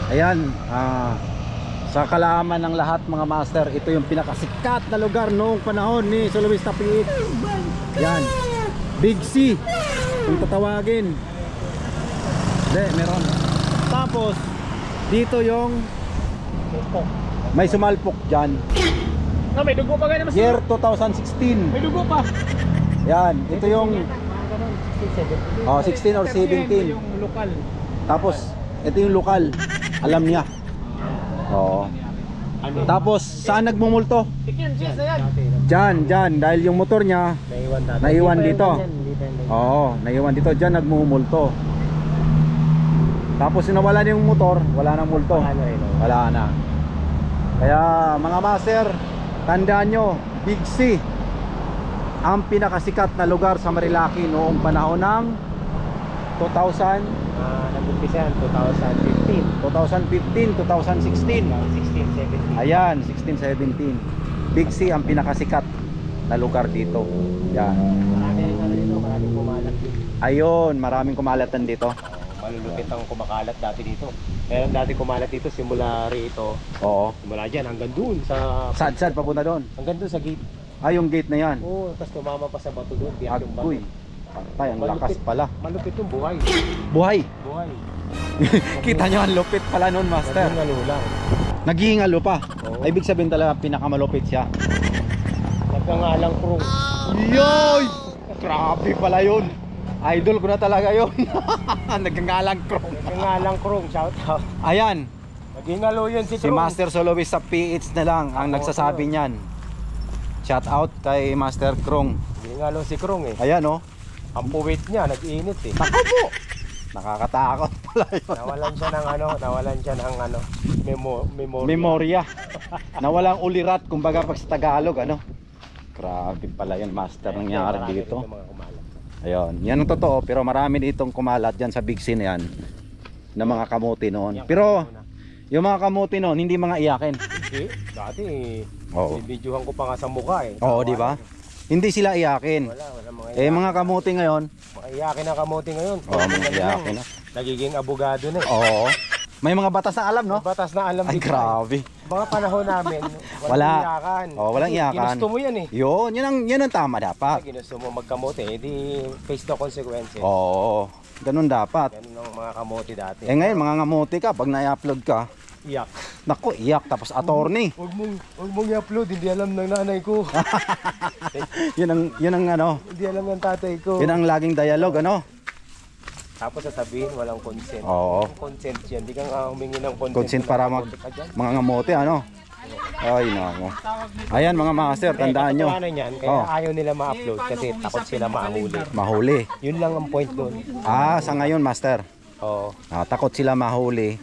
Ayan, sa kalaman ng lahat mga master, ito yung pinakasikat na lugar noong panahon ni Soloista PH. Yan, Big C kung tatawagin. Hindi, meron. Tapos dito yung may sumalpok dyan. May dugo pa ganyan mas. Year 2016. May dugo pa. Yan, ito yung 16 or 17. Yung lokal. Tapos ito yung lokal. Alam niya. Oo. Tapos saan nagmumulto? Diyan, dahil yung motor niya naiwan dito. Oo, naiwan dito, diyan nagmumulto. Tapos nawala na yung motor, wala nang multo. Wala na. Kaya mga master, tandaan nyo, Big C ang pinakasikat na lugar sa Marilaki noong panahon ng 2000 nag-umpisa 2015, 2016. 16, 17. Ayan, 16, 17. Big C ang pinakasikat na lugar dito. Yan. Maraming kumalat dito. Ayun, maraming kumalatan dito. Malulupit ang kumakalat dati dito. Meron dati kumalat dito simula rito. Oo. Simula dyan hanggang dun sa... Sad papunta doon. Hanggang dun sa gate. Yung gate na yan. Oo, tapos tumama pa sa bato dun. Biyak yung bato. Agoy. Patay, ang lakas pala. Malupit yung buhay. Buhay. Buhay. Kita nyo ang lupit pala noon, master. Naging lang. Naghihingalo pa. Oo. Ibig sabihin talaga pinakamalupit siya. Nagkangalang krong. Yoy! Grabe pala yun. Idol ko na talaga yun. Nagkangalang krong. Nagkangalang krong. Shout out. Ayan. Naghingalo yun si Si Krong. Master Soloista PH na lang ang nagsasabi niyan. Shout out kay Master Krong. Naghingalo si Krong eh. Ayan oh. Ang puwit niya, nag-iinit eh. Ako po. Nakakatakot pala yun. Nawalan siya ng memory. Memorya. Nawalang ulirat kumbaga pag sa Tagalog ano. Grabe pala yun, master, nangyari dito. Ayun, yan ang totoo, pero marami ditong kumalat dyan sa Big C na yan na mga kamuti noon. Pero yung mga kamuti noon, hindi mga iyakin. Hindi, dati Oo. videohan ko pa nga sa mukha eh. Oo, di ba? Hindi sila iyakin. Wala mga Mga kamuti ngayon. Mga iyakin na kamuti ngayon. Oo, mga iyakin na. Nagiging abogado na eh. Oo. May mga batas na alam, no? Batas na alam Ay, dito. grabe. Mga panahon namin, Wala. iyakan. Oo, walang iyakan. Ginusto mo yan eh. Yan ang tama dapat. Ginusto mo magkamote, edi face the consequences. Oo, ganun dapat. Ganun ang mga kamote dati. Ngayon, mga ngamuti ka, pag na-upload ka, Iyak. naku, iyak, tapos attorney. Huwag mong i-upload, hindi alam ng nanay ko. Yun ang ano, Hindi alam ng tatay ko. yun ang laging dialogue, ano? Tapos sasabihin, walang consent. Oo. Walang consent yan. Hindi ka nga humingi ng consent. Consent para mga ngamote, ano? Ay, nako. Ayan mga master, tandaan nyo. Katotohanan yan, kaya Oh. ayaw nila ma-upload kasi takot sila mahuli. Mahuli. Yun lang ang point doon. Sa ngayon, master. Oo. Takot sila mahuli.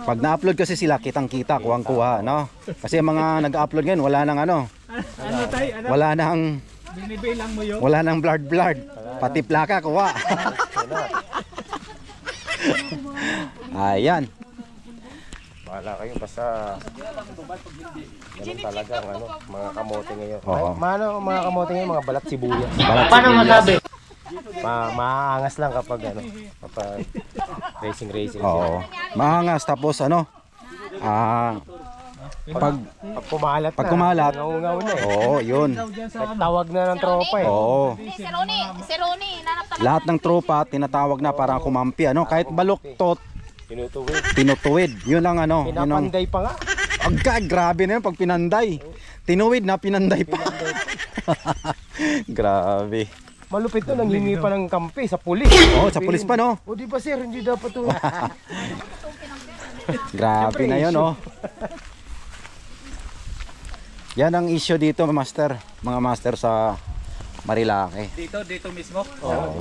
Pag na-upload kasi sila, kitang-kita, kuwang-kuha, no? Kasi mga nag-upload ngayon, wala nang ano. Wala nang Binibilang mo yun? wala nang blard. Pati plaka, kuha. Ayan. Bahala kayo, basta ganun talaga ang mga kamote ngayon. Oo. Mga kamote ngayon, mga balat sibuyas. Paano masabi? Maangas lang kapag racing. Oo. Maangas, tapos ano? Pag Pag kumalat. nangungaw na eh. Oo, yun. Tawag na ng tropa eh. Oo. Si Ronnie, nanap talaga. Lahat ng tropa tinatawag na para kumampi, ano? Kahit baluktot, Tinutuwid. tinutuwid. Yun ang ano, yun ang Pinapanday pa nga. grabe na yun pag pinanday. Tinuwid na pinanday pa. Grabe. Malupit to, nanghingi pa ng kampi sa pulis. Oo, sa pulis pa, no? O di ba sir, hindi dapat to. Grabe na yun, oh. Yan ang issue dito, master. Mga master sa Marilaki. Dito mismo? Oo.